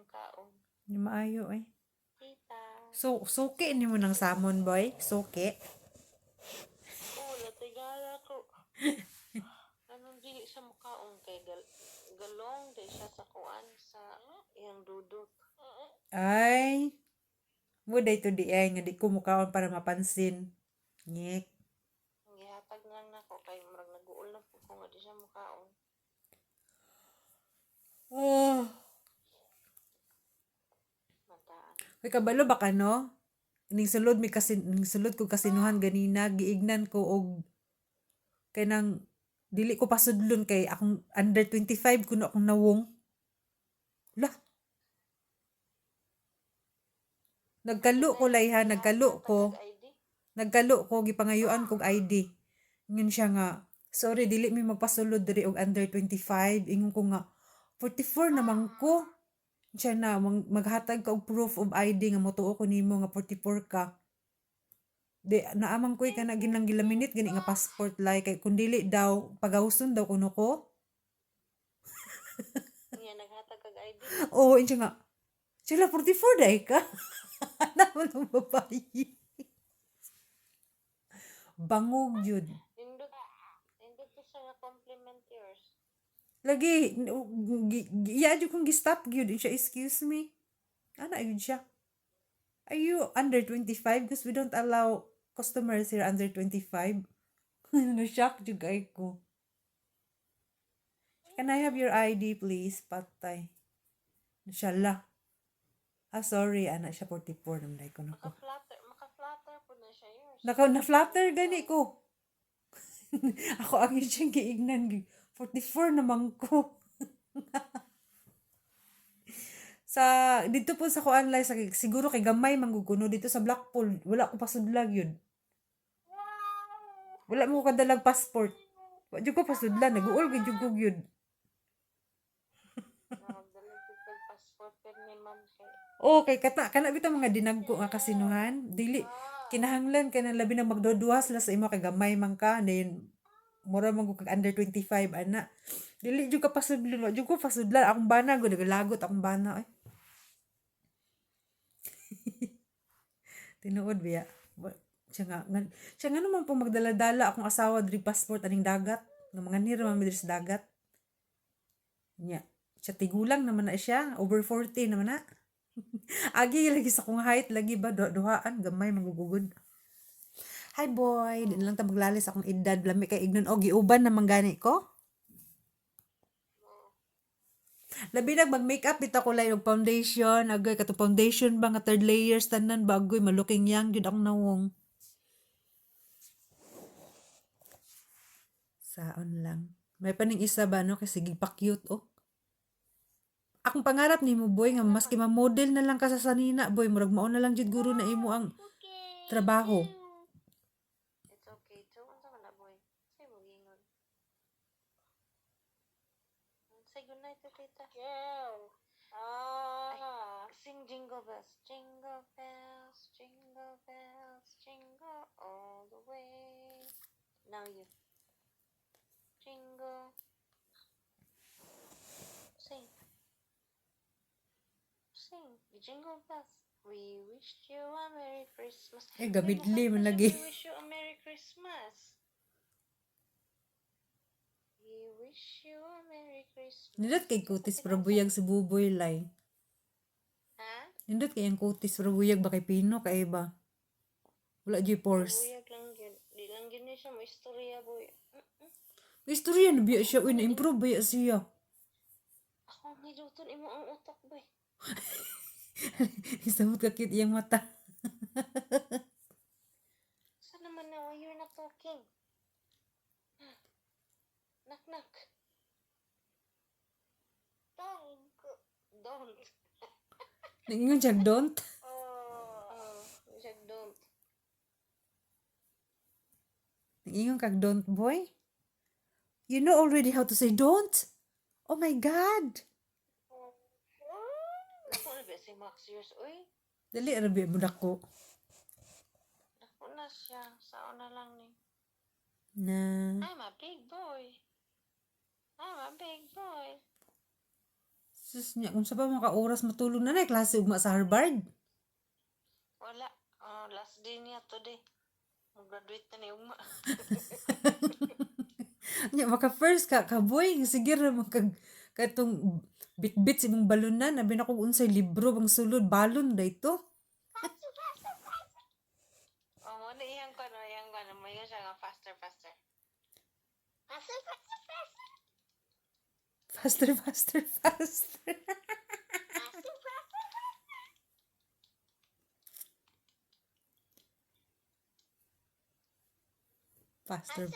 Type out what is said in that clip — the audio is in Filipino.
yung kaon. Di maayo eh. Tita. So, suki ni mo ng salmon boy? Suki? Oo, natigala ko. Anong dili siya mukaon kay galong di siya sa kuan sa iyang dudot. Ay. Muday to di ay nga di ko mukaon para mapansin. Nyek. Gihatag lang nako kay murag naguol na po ko nga di siya mukaon. Oh. Mataan. May kabalo ba ka no? Ning sulod ko kasinuhan ganina giignan ko og kanang dili ko pasudlon kay akong under 25 kuno akong nawong. Lah. Nagkalo ko layha, nagkalo ko. Nagkalo ko gipangayuan kog ID. Ngun siya nga, sorry dili mi magpasulod diri og under 25. Ingon ko nga 44 naman ko. Siya na maghatag ka og proof of ID nga motuo ko nimo nga 44 ka. Di naamang koy kana ginang gilaminit gani nga passport lay kay kun dili daw pagawson daw kuno ko. Niya naghatag kag ID. Oo, siya nga. Sila 44 day ka. Naman ang babae. Bangog yun. Indot ko siya nga compliment yours. Lagi, iya jud kong gistop gyud siya, excuse me. Ana yun siya. Are you under 25? Because we don't allow customers here under 25. Na-shock jud kay ko. Can I have your ID please? Patay. Inshallah. Sorry, ana siya 44 naman ko na ko. Maka-flatter po na siya yours. Na-flatter gani ko. Ako ang siyang giignan. 44 naman ko. Dito po sa kuan lay siguro kay gamay mangguguno dito sa Blackpool. Wala ko pasudlag yun. Wala mo kadalag passport. Wa jud ko pasudlan, naguol gid jud kog yun. Magdala kag passport kag ni ma'am kay. Okay, kana bitaw mga dinagko nga kasinuhan. Dili kinahanglan kay nang labi na magduduha sila sa imo kay gamay man ka, then mura man kag under 25 ana. Dili jud ka pasudlan, wa jud ko pasudlan akong bana gud naglagot akong bana ay. Tinuod biya. Siya nga naman po magdala-dala akong asawa diri passport aning dagat. Nga mga nira man diri sa dagat. Nya, siya tigulang naman na siya, over 40 naman na. Agi lagi sa kong height lagi ba duhaan gamay magugugod. Hi boy, di na lang ta maglalis akong edad lami kay ignon og giuban naman gani ko. Labi nag mag-makeup bitaw ko lain og foundation, agay kato foundation ba nga third layers tanan bagoy maluking yang jud akong nawong. Saon lang. May paning isa ba no kasi gigpa-cute oh. Akong pangarap nimo boy nga maski ma-model na lang ka sa sanina boy murag mao na lang jud guro na imo ang trabaho. It's okay. So, unsa man na boy? Say mo gingon. Say good night to tita. Yeah. Sing jingle bells, jingle bells, jingle bells, jingle all the way. Now you. Jingle. Sing. Sing. Jingle bells. We wish you a Merry Christmas. Gabidli man lagi. We wish you a Merry Christmas. We wish you a Merry Christmas. Nindot kay kutis para buyag si buboy lay. Ha? Nindot kay ang kutis para buyag ba kay Pino kay ba? Wala jud pores. Buyag lang yun. Di lang yun siya mo istorya boy. Istorya na biya siya uy na-improve ba siya. Ako ang hiduton imo ang utak boy. Isamot ka cute iyang mata. Saan naman na why you're not talking? Knock knock. Don't. Ningon siya don't. Siya don't. Ningon kag don't boy. You know already how to say don't? Oh my God. Ako na ba si Max years uy? Dali arabi mo dako. Ako na siya. Saan na lang ni. Na. I'm a big boy. I'm a big boy. Sus niya, kung sa pa mga oras matulog na klase ugma sa Harvard. Wala. Last day niya today. Mag-graduate na ni Ugma. Nya maka first ka kaboy sige ra man katong bitbit sa imong balunan abi na kung unsay libro bang sulod balon dayto. Mo na iyang ko, may siya nga faster. Faster, faster, faster. Faster.